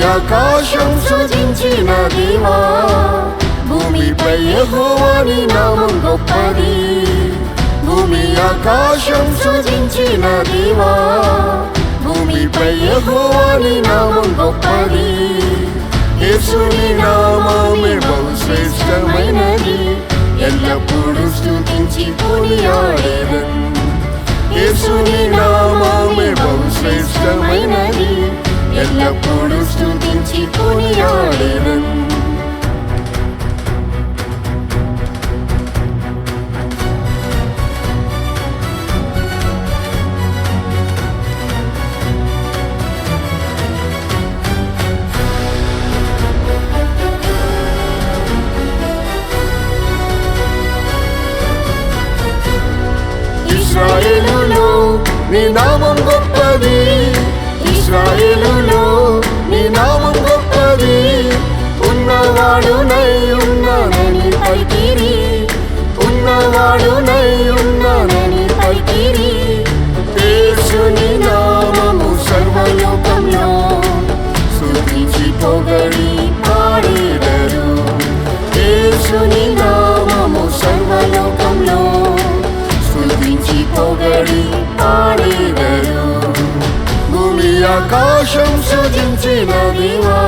ఆకాశం సృజించిన దేవా, భూమిపై యెహోవా నీ నామం గొప్పది. భూమి ఆకాశం సృజించిన దేవా, భూమిపై యెహోవా నీ నామం గొప్పది. యేసుని నామమే బహు శ్రేష్టమైనది, ఎల్లప్పుడూ స్తుతించి కొనియాడెదన్. యేసుని నామమే బహు శ్రేష్టమైనది, ఎల్లప్పుడూ స్తుతించి కొనియాడెదన్. ఇశ్రాయేలులో నీ నామం గొప్పది, ఇశ్రాయేలులో నీ నామం గొప్పది. ఉన్నవాడునై ఉన్నానని పలికిరి, ఉన్నవాడునై ఉన్నానని పలికిరి. యేసుని నామము సర్వలోకంలో స్తుతించి పొగడి పాడెదరు. యేసుని నామము సర్వలోకంలో స్తుతించి పొగడి పాడెదరు. భూమి ఆకాశం సృజించిన దేవా,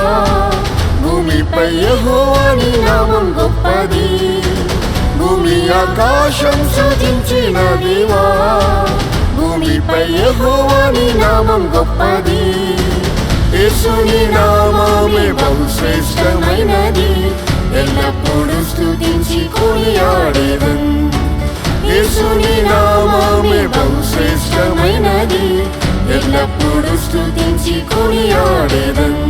భూమిపై యెహోవా నీ నామం గొప్పది. భూమి ఆకాశం సృజించిన దేవా, భూమిపై యెహోవా నీ నామం గొప్పది. యేసుని నామమే బహు శ్రేష్టమైనది, ఎల్లప్పుడూ స్తుతించి కొనియాడెదన్. యేసుని నామమే బహు శ్రేష్టమైనది, ఎల్లప్పుడూ స్తుతించి కొనియాడెదన్.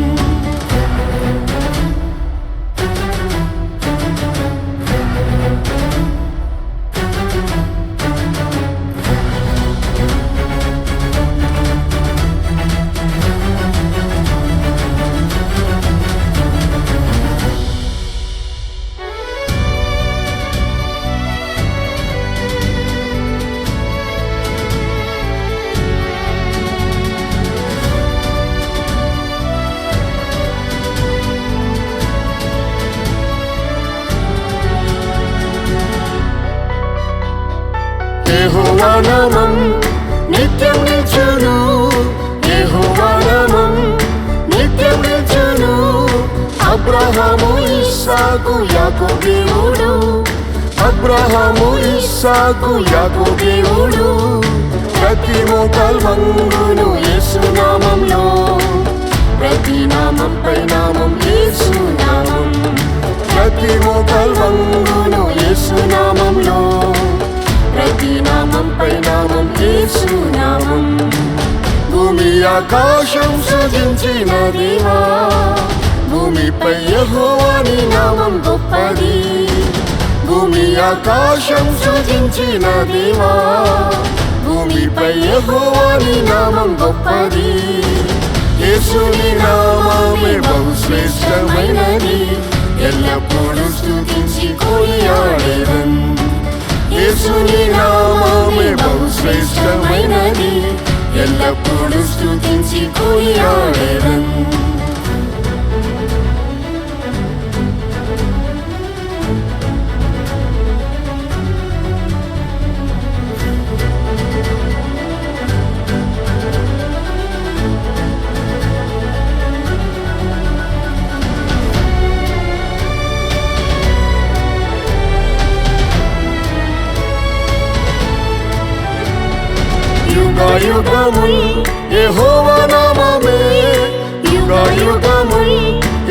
యెహోవా నామం నిత్యం నిల్చును, యెహోవా నామం నిత్యం నిల్చును. అబ్రహాము ఇస్సాకు యాకోబు దేవుడు, అబ్రహాము ఇస్సాకు యాకోబు దేవుడు. ప్రతి మోకాలు వంగును యేసు నామంలో, ప్రతి నామంపై నామం యేసు నామం. ప్రతి మోకాలు వంగును యేసు నామంలో, ప్రతి నామంపై నామం యేసు నామం. భూమి ఆకాశం సృజించిన దేవా, భూమిపై యెహోవా నీ నామం గొప్పది. భూమి ఆకాశం సృజించిన దేవా, భూమిపై యెహోవా నీ నామం గొప్పది. యేసుని నామమే బహు శ్రేష్టమైనది, ఎల్లప్పుడూ స్తుతించి కొనియాడెదన్. యేసుని నామమే బహు శ్రేష్టమైనది, ఎల్లప్పుడూ స్తుతించి కొనియాడెదన్. యుగయుగముల్ యెహోవా నామమే, యుగయుగముల్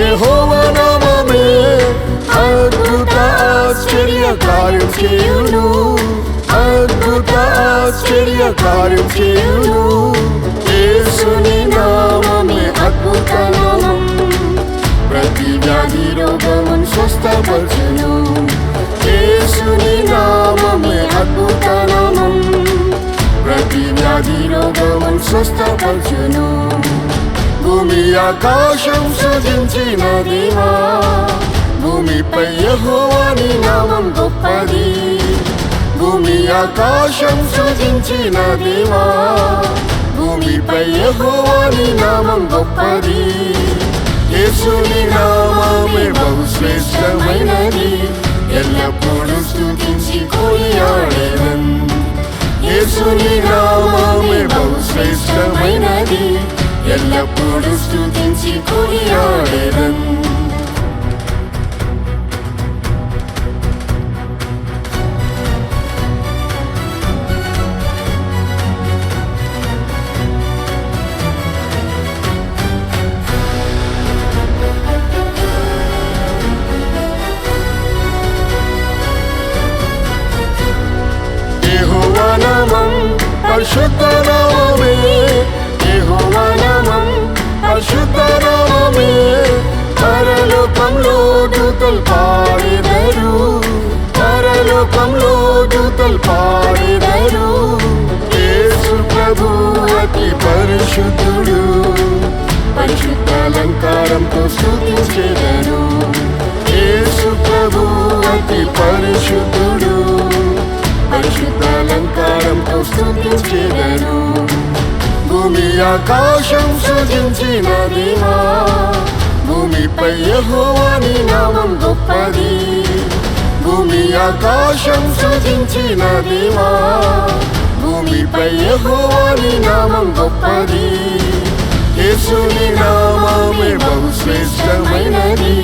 యెహోవా నామమే. అద్భుత ఆశ్చర్య కార్యం చేయును, అద్భుత ఆశ్చర్య కార్యం చేయును. యేసుని నామమే అద్భుత నామం, ప్రతి వ్యాధి రోగమును స్వస్థపరచును. యేసుని నామమే అద్భుత నామం, ప్రతి వ్యాధి రోగమును స్వస్థపరచును. భూమి ఆకాశం సృజించిన దేవా, భూమిపై యెహోవా నీ నామం గొప్పది. భూమి ఆకాశం సృజించిన దేవా, భూమిపై యెహోవా నీ నామం గొప్పది. శ్రేష్టమైనది, ఎల్లప్పుడూ స్తుతించి కొనియాడెదన్. యేసుని నామమే బహు శ్రేష్టమైనది, ఎల్లప్పుడూ స్తుతించి కొనియాడెదన్. యెహోవా నామం పరిశుద్ధ నామమే, యెహోవా నామం పరిశుద్ధ నామమే. పరలోకంలో దూతలు పాడెదరు, పరలోకంలో దూతలు పాడెదరు. యేసు ప్రభు అతి పరిశుద్ధుడు, పరిశుద్ధ అలంకారంతో స్తుతించెదరు. యేసు ప్రభు అతి పరిశుద్ధుడు, పరిశుద్ధ అలంకారంతో స్తుతించెదరు. భూమి ఆకాశం సృజించిన దేవా, భూమిపై యెహోవాని నామం గొప్పది. భూమి ఆకాశం సృజించిన దేవా, భూమిపై యెహోవాని నామం గొప్పది. యేసుని నామమే బహు శ్రేష్టమైనది,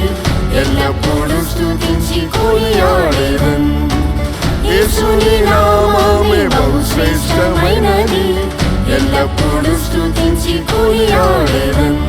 ఎల్లప్పుడూ స్తుతించి కొనియాడెదన్. యేసుని నామమే బహు శ్రేష్టమైనది, ఎల్లప్పుడూ స్తుతించి కొనియాడెదన్.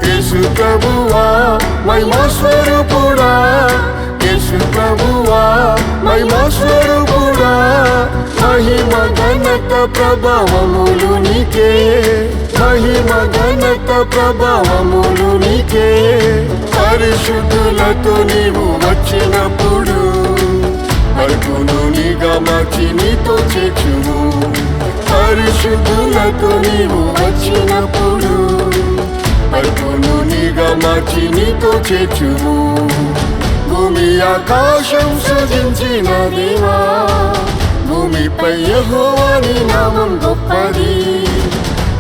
యేసు ప్రభువా మహిమా స్వరూపుడా, యేసు ప్రభువా మహిమా స్వరూపుడా. మహిమ ఘనత ప్రభావములు నీకే, మహిమ ఘనత ప్రభావములు నీకే. పరిశుద్ధులతో నీవు వచ్చినప్పుడు పలుకును నీగా మార్చి నీతో చేర్చును. పరిశుద్ధులతో నీవు వచ్చినప్పుడు పలుకును నీగా మార్చి నీతో చేర్చును. భూమి ఆకాశం సృజించిన దేవా, భూమిపై యెహోవాని నామం గొప్పది.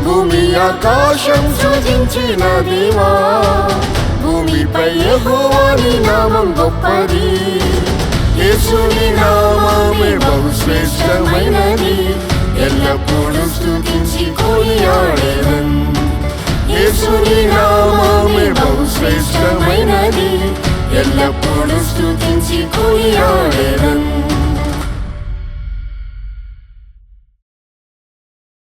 భూమి ఆకాశం సృజించిన దేవా, భూమిపై యెహోవాని నామం గొప్పది. యేసుని నామమే బహు శ్రేష్టమైనది, ఎల్లప్పుడూ స్తుతించి కొనియాడెదన్. యేసుని నామమే బహు శ్రేష్టమైనది, ఎల్లప్పుడూ స్తుతించి కొనియాడెదన్.